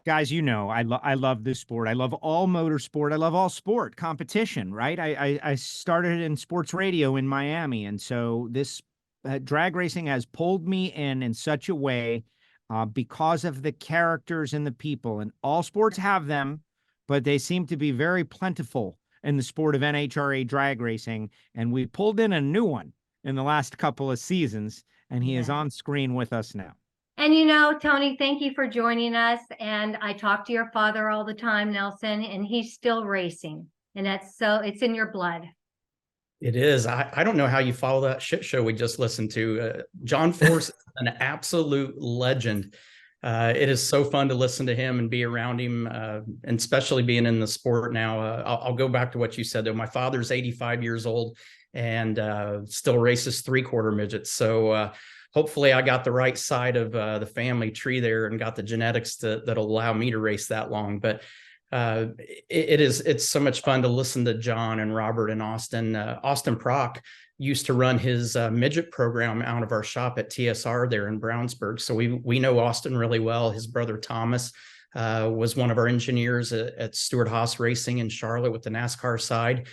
Guys, I love this sport. I love all motorsport. I love all sport competition, right? I started in sports radio in Miami, and so this drag racing has pulled me in such a way because of the characters and the people. And all sports have them, but they seem to be very plentiful in the sport of NHRA drag racing. And we pulled in a new one in the last couple of seasons, and he is Yeah. on screen with us now. And Tony, thank you for joining us. And I talk to your father all the time, Nelson, and he's still racing. And it's in your blood. It is. I don't know how you follow that shit show we just listened to. John Force is an absolute legend. It is so fun to listen to him and be around him, and especially being in the sport now. I'll go back to what you said, though. My father's 85 years old and still races three-quarter midgets. So hopefully I got the right side of the family tree there and got the genetics that'll allow me to race that long. But it's so much fun to listen to John and Robert and Austin. Austin Prock used to run his midget program out of our shop at TSR there in Brownsburg. So we know Austin really well. His brother Thomas was one of our engineers at Stewart Haas Racing in Charlotte with the NASCAR side.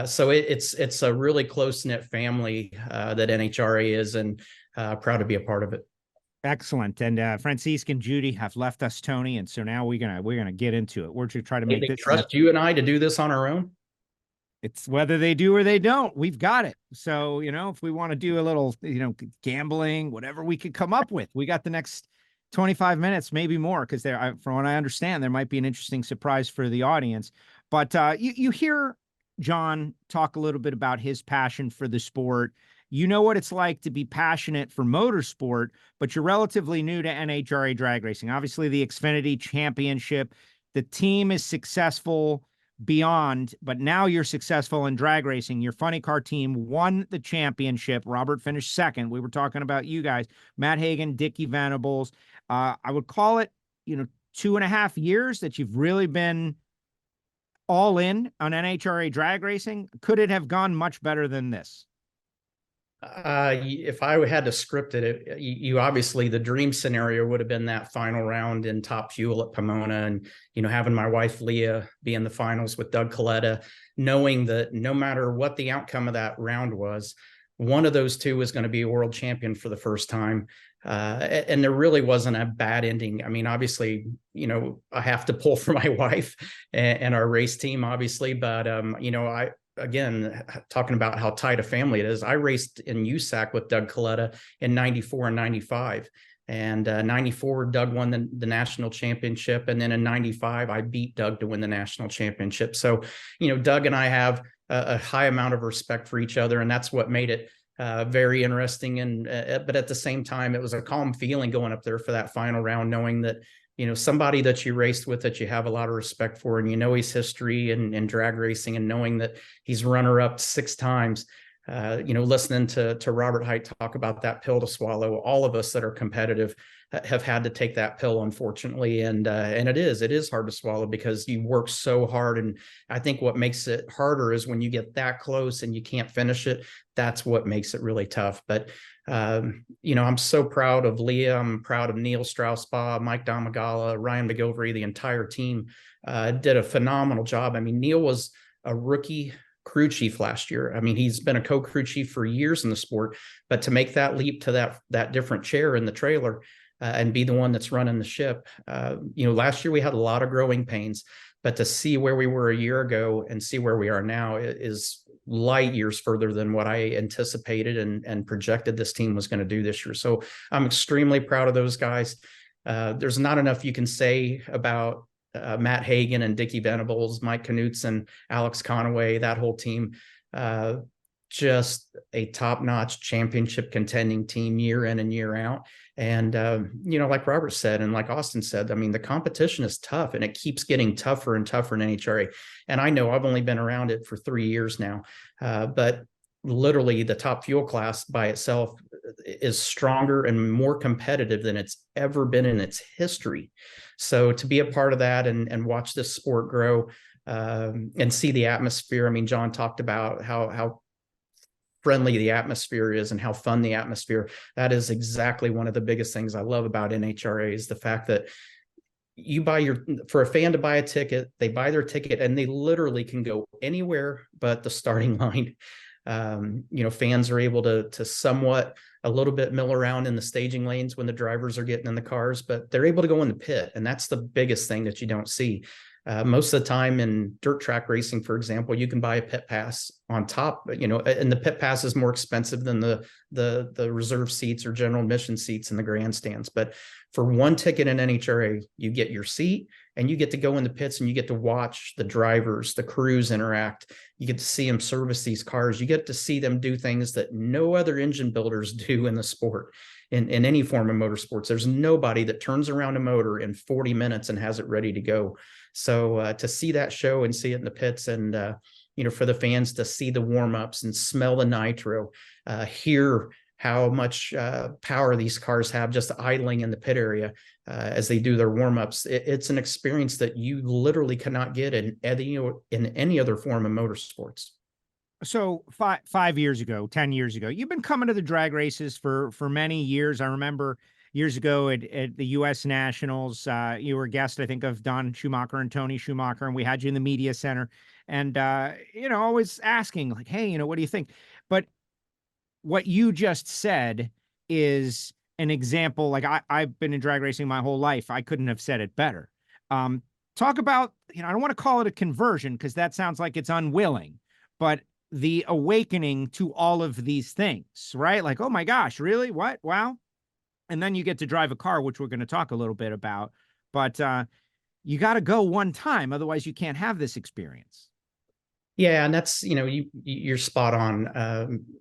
So it's a really close-knit family that NHRA is, and proud to be a part of it. Excellent. And Francisque and Judy have left us, Tony, and so now we're gonna get into it. We're to try to make They this. trust you and I to do this on our own. It's whether they do or they don't. We've got it. So if we want to do a little, gambling, whatever we could come up with, we got the next 25 minutes, maybe more, because from what I understand, there might be an interesting surprise for the audience. But you hear John talk a little bit about his passion for the sport. You know what it's like to be passionate for motorsport, but you're relatively new to NHRA drag racing. Obviously, the Xfinity Championship, the team is successful beyond, but now you're successful in drag racing. Your funny car team won the championship. Robert finished second. We were talking about you guys, Matt Hagan, Dickie Venables. I would call it, 2.5 years that you've really been all in on NHRA drag racing. Could it have gone much better than this? If I had to script it, you obviously, the dream scenario would have been that final round in Top Fuel at Pomona, and having my wife Leah be in the finals with Doug Coletta, knowing that no matter what the outcome of that round was, one of those two was going to be a world champion for the first time. And there really wasn't a bad ending. I mean, obviously, I have to pull for my wife and our race team, obviously, but again, talking about how tight a family it is, I raced in USAC with Doug Coletta in 94 and 95. And 94, Doug won the national championship. And then in 95, I beat Doug to win the national championship. So, Doug and I have a high amount of respect for each other. And that's what made it very interesting. And but at the same time, it was a calm feeling going up there for that final round, knowing that somebody that you raced with, that you have a lot of respect for, and his history and drag racing, and knowing that he's runner-up 6 times, listening to Robert Height talk about that pill to swallow. All of us that are competitive have had to take that pill, unfortunately, and it is hard to swallow because you work so hard. And I think what makes it harder is when you get that close and you can't finish it. That's what makes it really tough. But I'm so proud of Leah. I'm proud of Neil Straussbaugh, Mike Domagala, Ryan McGilvery. The entire team did a phenomenal job. I mean, Neil was a rookie crew chief last year. I mean, he's been a co-crew chief for years in the sport, but to make that leap to that different chair in the trailer and be the one that's running the ship, last year we had a lot of growing pains, but to see where we were a year ago and see where we are now is light years further than what I anticipated and projected this team was going to do this year. So I'm extremely proud of those guys. There's not enough you can say about Matt Hagan and Dickie Venables, Mike Knutson, Alex Conaway, that whole team. Just a top-notch championship contending team year in and year out. And, like Robert said, and like Austin said, I mean, the competition is tough and it keeps getting tougher and tougher in NHRA. And I know I've only been around it for 3 years now, but literally the Top Fuel class by itself is stronger and more competitive than it's ever been in its history. So to be a part of that and watch this sport grow and see the atmosphere. I mean, John talked about how friendly the atmosphere is and how fun the atmosphere. That is exactly one of the biggest things I love about NHRA, is the fact that for a fan to buy a ticket, they buy their ticket and they literally can go anywhere but the starting line. Fans are able to somewhat a little bit mill around in the staging lanes when the drivers are getting in the cars, but they're able to go in the pit. And that's the biggest thing that you don't see. Most of the time in dirt track racing, for example, you can buy a pit pass on top, and the pit pass is more expensive than the reserve seats or general admission seats in the grandstands. But for one ticket in NHRA, you get your seat and you get to go in the pits and you get to watch the drivers, the crews interact. You get to see them service these cars. You get to see them do things that no other engine builders do in the sport. In any form of motorsports, there's nobody that turns around a motor in 40 minutes and has it ready to go. So to see that show and see it in the pits, and for the fans to see the warm-ups and smell the nitro, hear how much power these cars have just idling in the pit area as they do their warm-ups, it's an experience that you literally cannot get in any other form of motorsports. So 5 years ago, 10 years ago, you've been coming to the drag races for many years. I remember years ago at the U.S. Nationals, you were a guest, I think, of Don Schumacher and Tony Schumacher, and we had you in the media center, and always asking like, hey, what do you think? But what you just said is an example. Like I've been in drag racing my whole life. I couldn't have said it better. Talk about, I don't want to call it a conversion because that sounds like it's unwilling, but the awakening to all of these things, right? Like, oh my gosh, really? What? Wow. And then you get to drive a car, which we're going to talk a little bit about, but you got to go one time. Otherwise you can't have this experience. Yeah. And that's, you're spot on.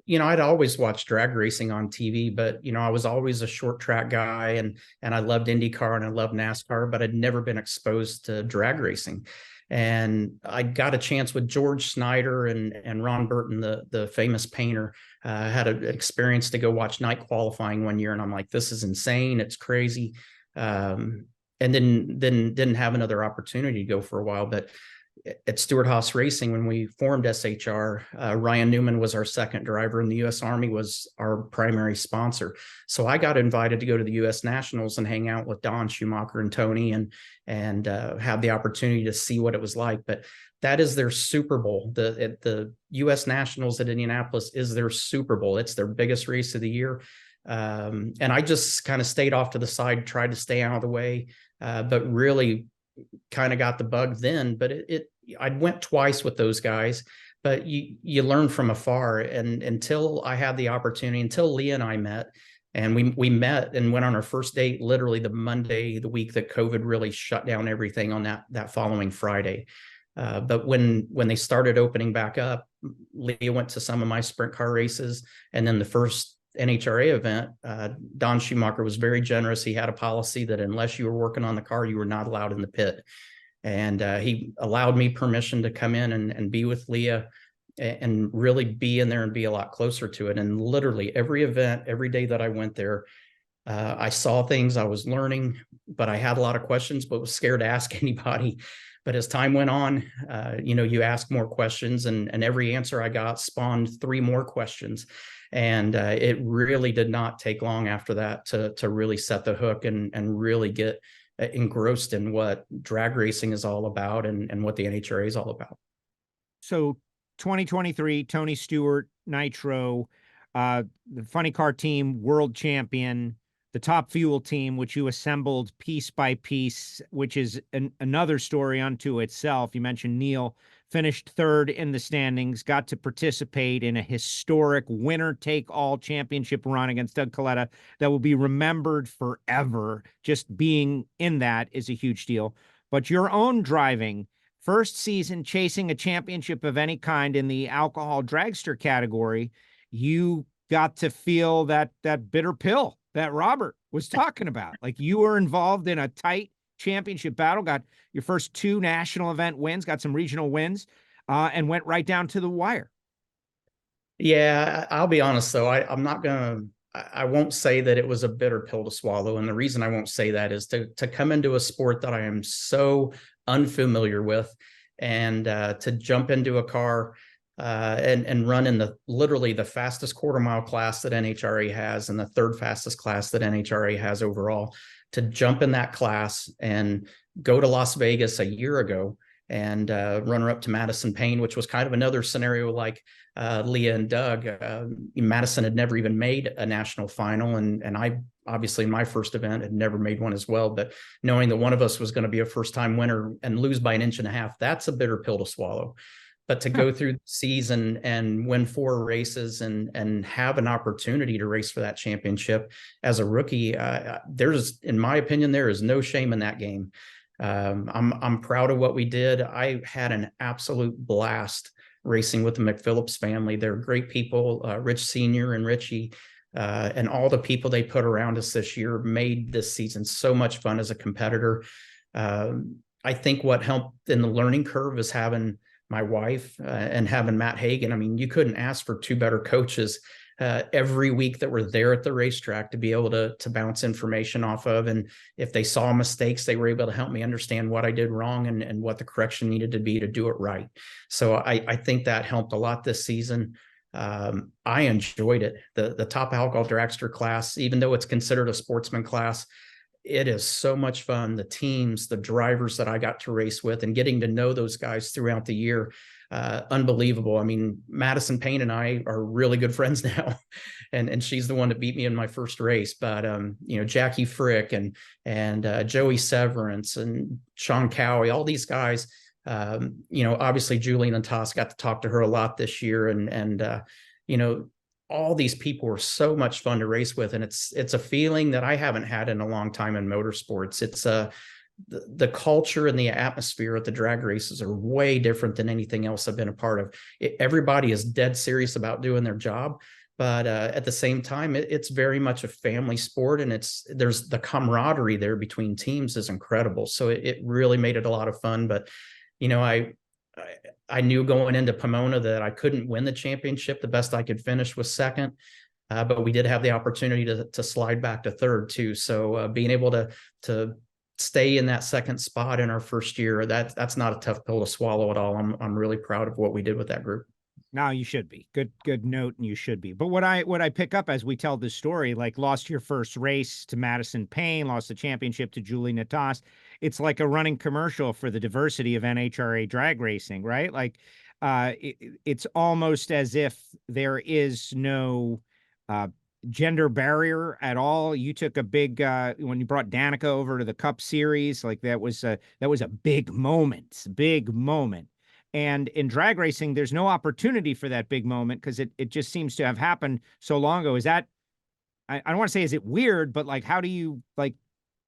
I'd always watched drag racing on TV, but, I was always a short track guy, and I loved IndyCar and I loved NASCAR, but I'd never been exposed to drag racing. And I got a chance with George Snyder and Ron Burton, the famous painter. Had an experience to go watch night qualifying one year, and I'm like, this is insane. It's crazy. And then didn't have another opportunity to go for a while. But at Stewart Haas Racing, when we formed SHR, Ryan Newman was our second driver, and the U.S. Army was our primary sponsor. So I got invited to go to the U.S. Nationals and hang out with Don Schumacher and Tony, and have the opportunity to see what it was like. But that is their Super Bowl. The U.S. Nationals at Indianapolis is their Super Bowl. It's their biggest race of the year. And I just kind of stayed off to the side, tried to stay out of the way, but really kind of got the bug then. But I went twice with those guys, but you learn from afar. And until I had the opportunity, until Leah and I met, and we met and went on our first date literally the Monday, the week that COVID really shut down everything, on that following Friday. But when they started opening back up, Leah went to some of my sprint car races, and then the first NHRA event, Don Schumacher was very generous. He had a policy that unless you were working on the car, you were not allowed in the pit. And he allowed me permission to come in and be with Leah and really be in there and be a lot closer to it. And literally every event, every day that I went there, I saw things, I was learning, but I had a lot of questions, but was scared to ask anybody. But as time went on, you ask more questions, and every answer I got spawned 3 more questions. And it really did not take long after that to really set the hook and really get engrossed in what drag racing is all about and what the NHRA is all about. So 2023, Tony Stewart, Nitro, the funny car team, world champion, the Top Fuel team, which you assembled piece by piece, which is another story unto itself. You mentioned Neil finished 3rd in the standings, got to participate in a historic winner-take-all championship run against Doug Coletta that will be remembered forever. Just being in that is a huge deal. But your own driving, first season chasing a championship of any kind in the alcohol dragster category, you got to feel that bitter pill that Robert was talking about. Like, you were involved in a tight championship battle, got your first 2 national event wins, got some regional wins, and went right down to the wire. Yeah, I'll be honest though. I won't say that it was a bitter pill to swallow. And the reason I won't say that is to come into a sport that I am so unfamiliar with, and to jump into a car and run in literally the fastest quarter-mile class that NHRA has, and the 3rd fastest class that NHRA has overall. To jump in that class and go to Las Vegas a year ago and runner up to Madison Payne, which was kind of another scenario like Leah and Doug. Madison had never even made a national final, and I obviously in my first event had never made one as well. But knowing that one of us was going to be a first-time winner and lose by 1.5 inches, that's a bitter pill to swallow. But to go through the season and win 4 races and have an opportunity to race for that championship as a rookie, there's, in my opinion, there is no shame in that game. I'm proud of what we did. I had an absolute blast racing with the McPhillips family. They're great people. Rich Sr. and Richie, and all the people they put around us this year made this season so much fun as a competitor. I think what helped in the learning curve is having my wife and having Matt Hagan. I mean, you couldn't ask for 2 better coaches every week that were there at the racetrack to be able to bounce information off of. And if they saw mistakes, they were able to help me understand what I did wrong and what the correction needed to be to do it right. So I think that helped a lot this season. I enjoyed it. The Top Alcohol Dragster class, even though it's considered a sportsman class, it is so much fun. The teams, the drivers that I got to race with, and getting to know those guys throughout the year, unbelievable. I mean, Madison Payne and I are really good friends now, and she's the one that beat me in my first race. But you know, Jackie Frick and Joey Severance and Sean Cowie, all these guys. You know, obviously Julian and Toss, got to talk to her a lot this year, and you know, all these people were so much fun to race with. And it's a feeling that I haven't had in a long time in motorsports. It's the culture and the atmosphere at the drag races are way different than anything else I've been a part of. Everybody is dead serious about doing their job, but at the same time, it's very much a family sport, and there's the camaraderie there between teams is incredible. So it really made it a lot of fun. But you know, I knew going into Pomona that I couldn't win the championship. The best I could finish was second, but we did have the opportunity to slide back to third too. So being able to stay in that second spot in our first year, that's not a tough pill to swallow at all. I'm really proud of what we did with that group. No, you should be. Good note, and you should be. But what I pick up as we tell this story, like lost your first race to Madison Payne, lost the championship to Julie Natas. It's like a running commercial for the diversity of NHRA drag racing, right? Like it's almost as if there is no gender barrier at all. You took a big when you brought Danica over to the Cup Series, like that was a big moment, And in drag racing, there's no opportunity for that big moment because it just seems to have happened so long ago. Is that, I don't want to say, is it weird, but like, how do you like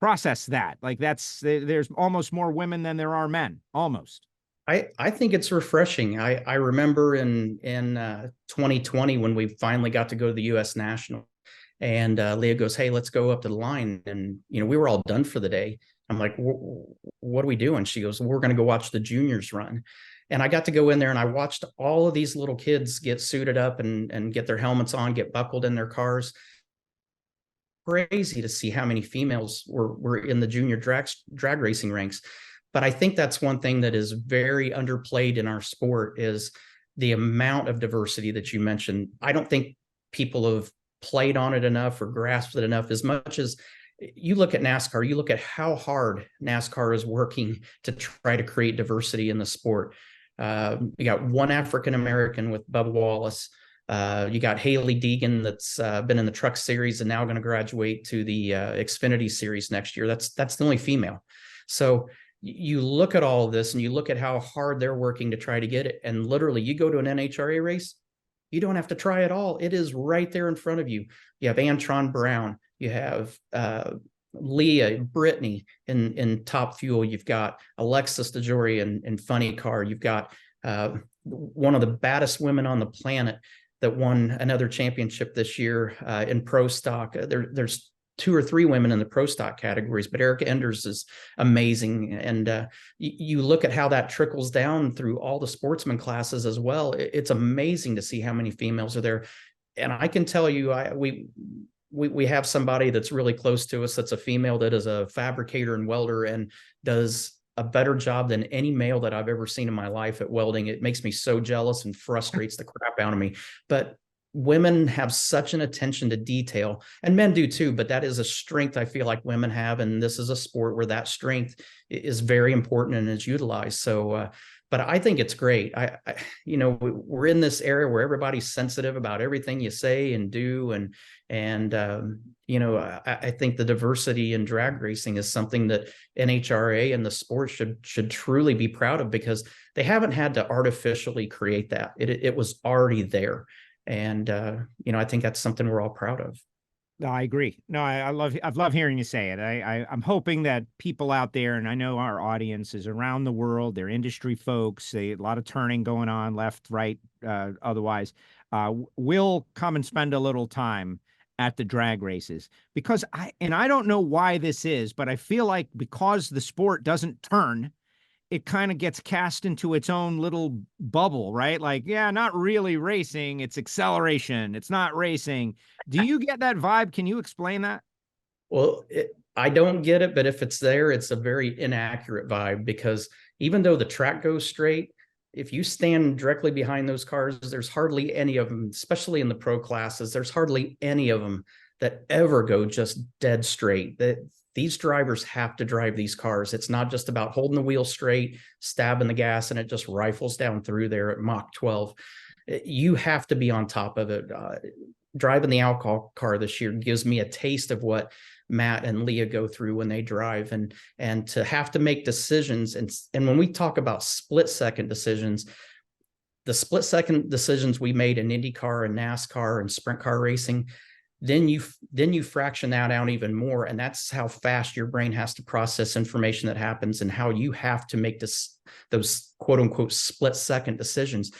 process that? Like there's almost more women than there are men, almost. I think it's refreshing. I remember in 2020 when we finally got to go to the U.S. National, and Leah goes, "Hey, let's go up to the line." And, you know, we were all done for the day. I'm like, what are we doing? She goes, "We're going to go watch the juniors run." And I got to go in there and I watched all of these little kids get suited up and get their helmets on, get buckled in their cars. Crazy to see how many females were in the junior drag racing ranks. But I think that's one thing that is very underplayed in our sport is the amount of diversity that you mentioned. I don't think people have played on it enough or grasped it enough. As much as you look at NASCAR, you look at how hard NASCAR is working to try to create diversity in the sport. You got one African-American with Bubba Wallace. You got Haley Deegan that's been in the Truck Series and now going to graduate to the Xfinity Series next year. That's the only female. So you look at all of this and you look at how hard they're working to try to get it. And literally you go to an NHRA race, you don't have to try at all. It is right there in front of you. You have Antron Brown, you have Leah, Brittany in Top Fuel. You've got Alexis DeJory in Funny Car. You've got one of the baddest women on the planet that won another championship this year in Pro Stock. There's 2 or 3 women in the Pro Stock categories, but Erica Enders is amazing. And you look at how that trickles down through all the sportsman classes as well. It's amazing to see how many females are there. And I can tell you, we have somebody that's really close to us that's a female that is a fabricator and welder and does a better job than any male that I've ever seen in my life at welding. It makes me so jealous and frustrates the crap out of me. But women have such an attention to detail, and men do too, but that is a strength I feel like women have. And this is a sport where that strength is very important and is utilized. So, but I think it's great. We're in this era where everybody's sensitive about everything you say and do. I think the diversity in drag racing is something that NHRA and the sport should truly be proud of, because they haven't had to artificially create that. It was already there. And, I think that's something we're all proud of. No, I agree. No, I love hearing you say it. I'm hoping that people out there, and I know our audience is around the world, they're industry folks, a lot of turning going on left, right, otherwise, will come and spend a little time at the drag races, because I don't know why this is, but I feel like because the sport doesn't turn, it kind of gets cast into its own little bubble, right? Like, yeah, not really racing, it's acceleration, it's not racing. Do you get that vibe? Can you explain that? Well, I don't get it, but if it's there, it's a very inaccurate vibe, because even though the track goes straight, if you stand directly behind those cars, there's hardly any of them, especially in the pro classes, there's hardly any of them that ever go just dead straight. These drivers have to drive these cars. It's not just about holding the wheel straight, stabbing the gas, and it just rifles down through there at Mach 12. You have to be on top of it. Driving the alcohol car this year gives me a taste of what Matt and Leah go through when they drive, and to have to make decisions. And when we talk about split-second decisions, the split-second decisions we made in IndyCar and NASCAR and sprint car racing, then you fraction that out even more. And that's how fast your brain has to process information that happens, and how you have to make those quote unquote split second decisions.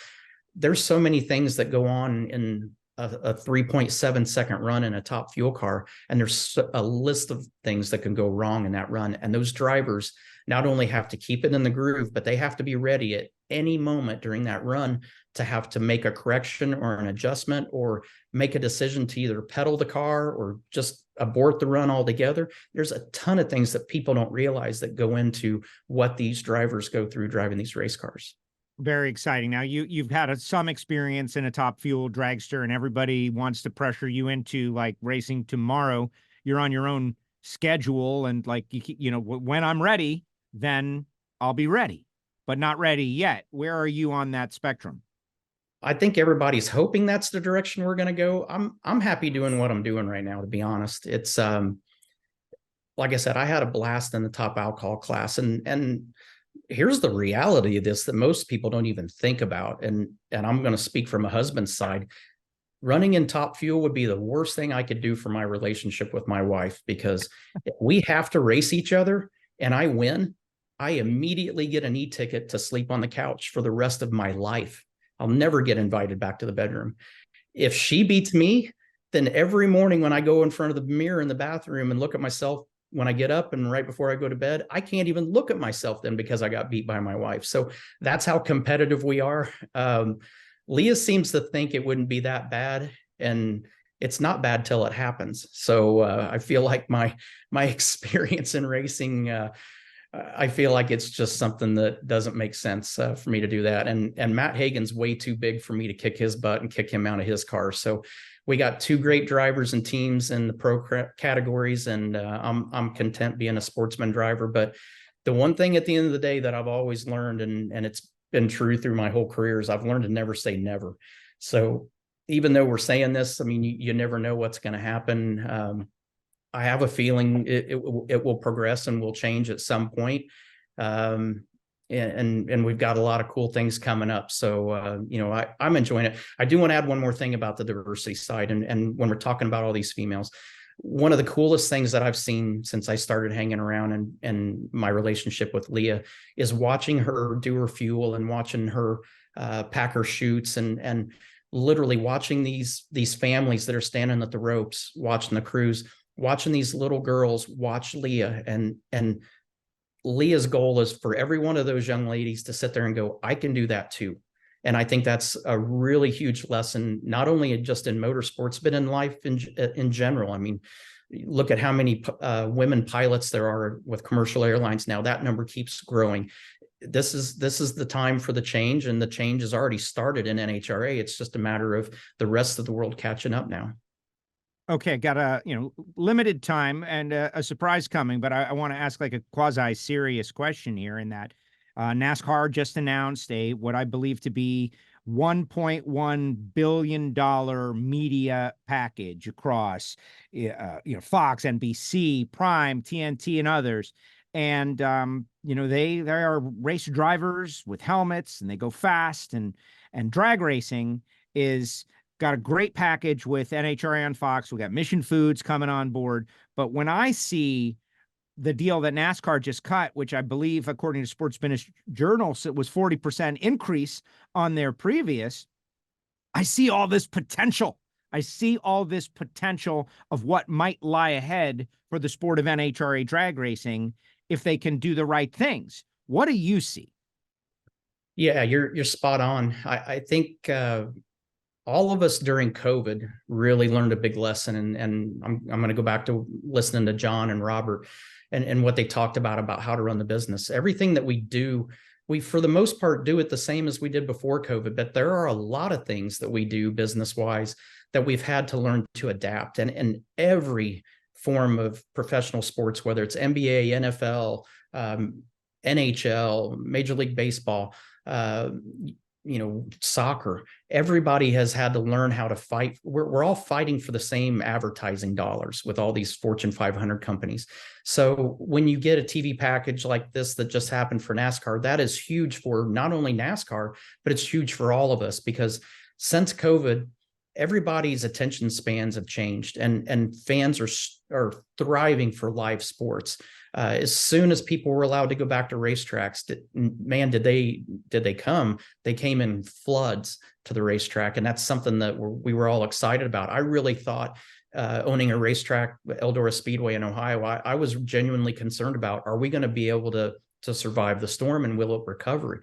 There's so many things that go on in a 3.7 second run in a top fuel car. And there's a list of things that can go wrong in that run. And those drivers not only have to keep it in the groove, but they have to be ready at any moment during that run to have to make a correction or an adjustment, or make a decision to either pedal the car or just abort the run altogether. There's a ton of things that people don't realize that go into what these drivers go through driving these race cars. Very exciting. Now you've had some experience in a top fuel dragster, and everybody wants to pressure you into like racing tomorrow. You're on your own schedule, and like, when I'm ready, then I'll be ready, but not ready yet. Where are you on that spectrum? I think everybody's hoping that's the direction we're going to go. I'm happy doing what I'm doing right now, to be honest. It's like I said, I had a blast in the top alcohol class, and here's the reality of this that most people don't even think about. And I'm going to speak from a husband's side. Running in top fuel would be the worst thing I could do for my relationship with my wife, because if we have to race each other and I win, I immediately get an e-ticket to sleep on the couch for the rest of my life. I'll never get invited back to the bedroom. If she beats me, then every morning when I go in front of the mirror in the bathroom and look at myself when I get up and right before I go to bed, I can't even look at myself then, because I got beat by my wife. So that's how competitive we are. Leah seems to think it wouldn't be that bad, and it's not bad till it happens. So I feel like my experience in racing, I feel like it's just something that doesn't make sense for me to do that. And Matt Hagan's way too big for me to kick his butt and kick him out of his car. So we got two great drivers and teams in the pro categories, and I'm content being a sportsman driver. But the one thing at the end of the day that I've always learned, and it's been true through my whole career, is I've learned to never say never. So even though we're saying this, I mean, you never know what's going to happen. I have a feeling it will progress and will change at some point. And we've got a lot of cool things coming up. So, I'm enjoying it. I do want to add one more thing about the diversity side. And when we're talking about all these females, one of the coolest things that I've seen since I started hanging around and my relationship with Leah is watching her do her fuel, and watching her pack her chutes, and literally watching these families that are standing at the ropes, watching the crews, watching these little girls watch Leah, and Leah's goal is for every one of those young ladies to sit there and go, I can do that too. And I think that's a really huge lesson, not only just in motorsports, but in life in general. I mean, look at how many women pilots there are with commercial airlines now. That number keeps growing. this is the time for the change, and the change has already started in NHRA. It's just a matter of the rest of the world catching up now. Okay, got a limited time and a surprise coming, but I want to ask like a quasi serious question here. In that NASCAR just announced what I believe to be $1.1 billion media package across Fox, NBC, Prime, TNT, and others. And they are race drivers with helmets, and they go fast, and drag racing is got a great package with NHRA on Fox. We got Mission Foods coming on board. But when I see the deal that NASCAR just cut, which I believe, according to Sports Business Journal, it was 40% increase on their previous, I see all this potential. I see all this potential of what might lie ahead for the sport of NHRA drag racing if they can do the right things. What do you see? Yeah, you're spot on. I think all of us during COVID really learned a big lesson, and I'm going to go back to listening to John and Robert and what they talked about how to run the business. Everything that we do, we for the most part do it the same as we did before COVID, but there are a lot of things that we do business wise that we've had to learn to adapt. And every form of professional sports, whether it's NBA, NFL, NHL, Major League Baseball, soccer, everybody has had to learn how to fight. We're all fighting for the same advertising dollars with all these Fortune 500 companies. So when you get a TV package like this that just happened for NASCAR, that is huge for not only NASCAR, but it's huge for all of us, because since COVID, everybody's attention spans have changed, and fans are thriving for live sports. As soon as people were allowed to go back to racetracks, did they come? They came in floods to the racetrack, and that's something that we were all excited about. I really thought owning a racetrack, Eldora Speedway in Ohio, I was genuinely concerned about, are we going to be able to survive the storm, and will it recover?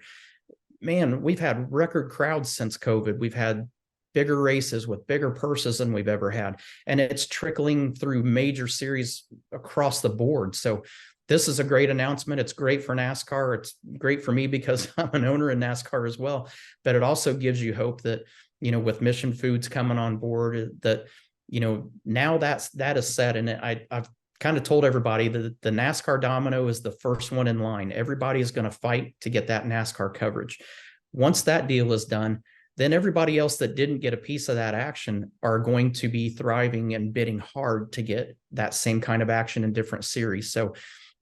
Man, we've had record crowds since COVID. We've had bigger races with bigger purses than we've ever had. And it's trickling through major series across the board. So this is a great announcement. It's great for NASCAR. It's great for me because I'm an owner in NASCAR as well. But it also gives you hope that, with Mission Foods coming on board, that, now that is set. And I've kind of told everybody that the NASCAR domino is the first one in line. Everybody is going to fight to get that NASCAR coverage. Once that deal is done, then everybody else that didn't get a piece of that action are going to be thriving and bidding hard to get that same kind of action in different series. So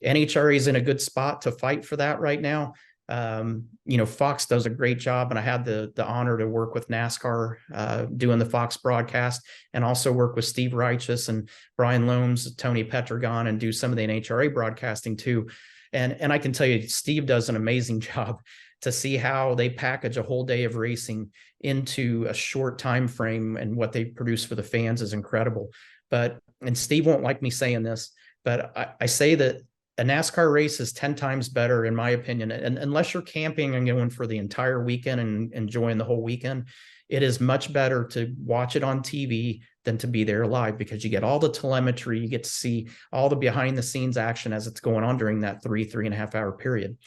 NHRA is in a good spot to fight for that right now. Fox does a great job, and I had the honor to work with NASCAR doing the Fox broadcast, and also work with Steve Righteous and Brian Loams, Tony Petragon, and do some of the NHRA broadcasting too. And I can tell you, Steve does an amazing job. To see how they package a whole day of racing into a short time frame, and what they produce for the fans is incredible. And Steve won't like me saying this, but I say that a NASCAR race is 10 times better, in my opinion. And unless you're camping and going for the entire weekend and enjoying the whole weekend, it is much better to watch it on TV than to be there live, because you get all the telemetry, you get to see all the behind the scenes action as it's going on during that 3.5 hour period.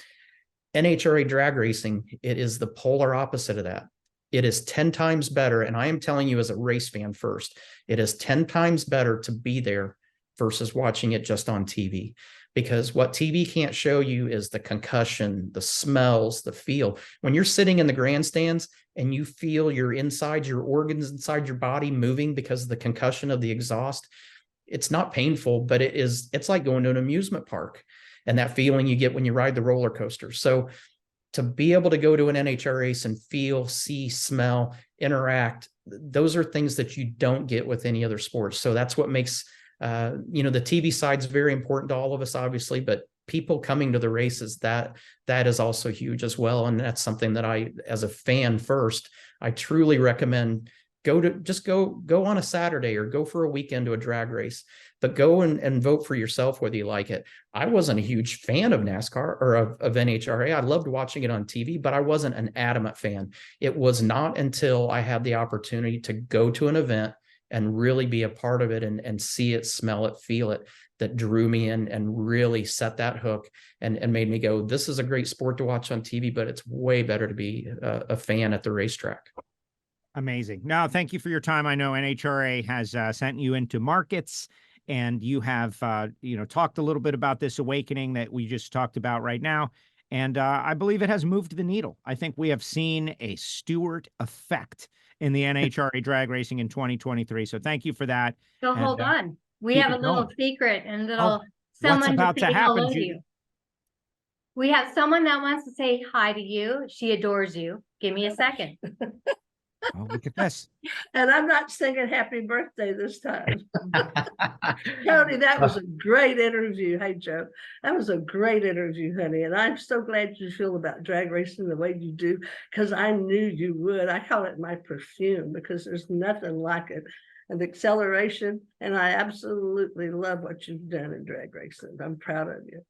NHRA drag racing, it is the polar opposite of that. It is 10 times better. And I am telling you as a race fan first, it is 10 times better to be there versus watching it just on TV. Because what TV can't show you is the concussion, the smells, the feel. When you're sitting in the grandstands and you feel your organs inside your body moving because of the concussion of the exhaust, it's not painful, but it's like going to an amusement park. And that feeling you get when you ride the roller coaster. So to be able to go to an NHRA race and feel, see, smell, interact, those are things that you don't get with any other sports. So that's what makes, the TV side's very important to all of us, obviously, but people coming to the races, that is also huge as well. And that's something that I, as a fan first, I truly recommend. Go on a Saturday, or go for a weekend to a drag race, but go and vote for yourself whether you like it. I wasn't a huge fan of NASCAR or of NHRA. I loved watching it on TV, but I wasn't an adamant fan. It was not until I had the opportunity to go to an event and really be a part of it and see it, smell it, feel it, that drew me in and really set that hook and made me go, this is a great sport to watch on TV, but it's way better to be a fan at the racetrack. Amazing. No, thank you for your time. I know NHRA has sent you into markets, and you have, talked a little bit about this awakening that we just talked about right now. And I believe it has moved the needle. I think we have seen a Stewart effect in the NHRA drag racing in 2023. So thank you for that. So And, hold on. We keep have a it little going. secret and Oh, little what's someone about to to say happen, hello to Judy? you. We have someone that wants to say hi to you. She adores you. Give me a second. Oh, look at this. And I'm not singing happy birthday this time. Tony, that was a great interview. Hey, Joe, that was a great interview, honey. And I'm so glad you feel about drag racing the way you do, because I knew you would. I call it my perfume because there's nothing like it. And the acceleration, and I absolutely love what you've done in drag racing. I'm proud of you.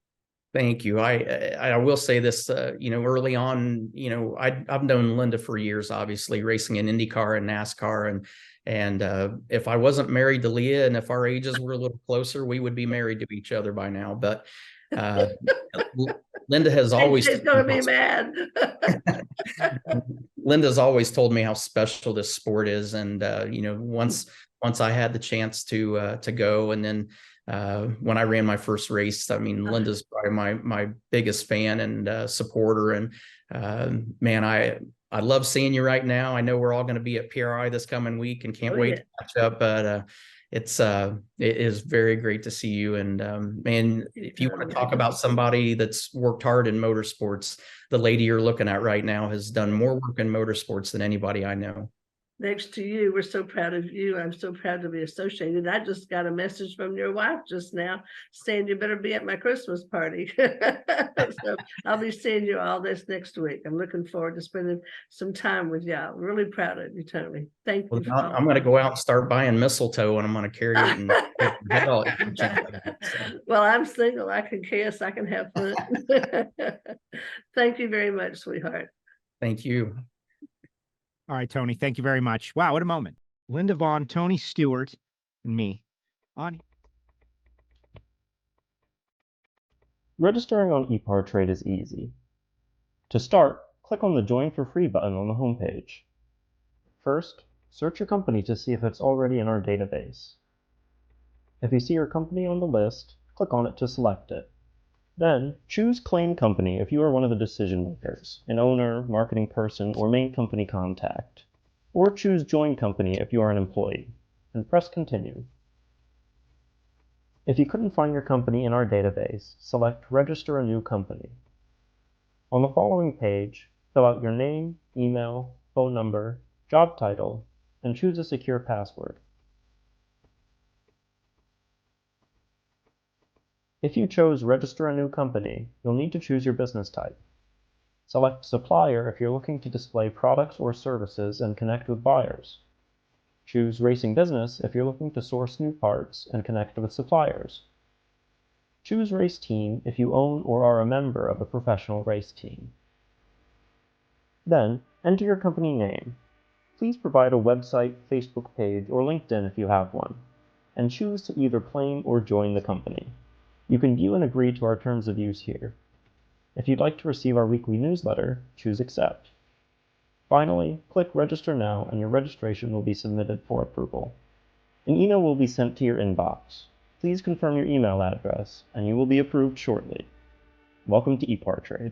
Thank you. I will say this, early on, I've known Linda for years, obviously racing in IndyCar and NASCAR. And if I wasn't married to Leah and if our ages were a little closer, we would be married to each other by now. But Linda has always, She's going to be mad. Linda's always told me how special this sport is. And, once I had the chance to go, and then when I ran my first race, I mean, Linda's probably my biggest fan and supporter. And man, I love seeing you right now. I know we're all going to be at PRI this coming week and can't wait to catch up. But it is very great to see you. And man, if you want to talk about somebody that's worked hard in motorsports, the lady you're looking at right now has done more work in motorsports than anybody I know. Next to you, we're so proud of you. I'm so proud to be associated. I just got a message from your wife just now saying you better be at my Christmas party. So I'll be seeing you all this next week. I'm looking forward to spending some time with y'all. Really proud of you, Tony. Thank you. I'm going to go out and start buying mistletoe, and I'm going to carry it and head out. Well, I'm single. I can kiss. I can have fun. Thank you very much, sweetheart. Thank you. All right, Tony, thank you very much. Wow, what a moment. Linda Vaughn, Tony Stewart, and me. On. Registering on EPARTRADE is easy. To start, click on the Join for Free button on the homepage. First, search your company to see if it's already in our database. If you see your company on the list, click on it to select it. Then, choose Claim Company if you are one of the decision makers, an owner, marketing person, or main company contact. Or choose Join Company if you are an employee, and press Continue. If you couldn't find your company in our database, select Register a New Company. On the following page, fill out your name, email, phone number, job title, and choose a secure password. If you chose Register a New Company, you'll need to choose your business type. Select Supplier if you're looking to display products or services and connect with buyers. Choose Racing Business if you're looking to source new parts and connect with suppliers. Choose Race Team if you own or are a member of a professional race team. Then, enter your company name. Please provide a website, Facebook page, or LinkedIn if you have one, and choose to either claim or join the company. You can view and agree to our terms of use here. If you'd like to receive our weekly newsletter, choose Accept. Finally, click Register Now and your registration will be submitted for approval. An email will be sent to your inbox. Please confirm your email address and you will be approved shortly. Welcome to EPARTRADE.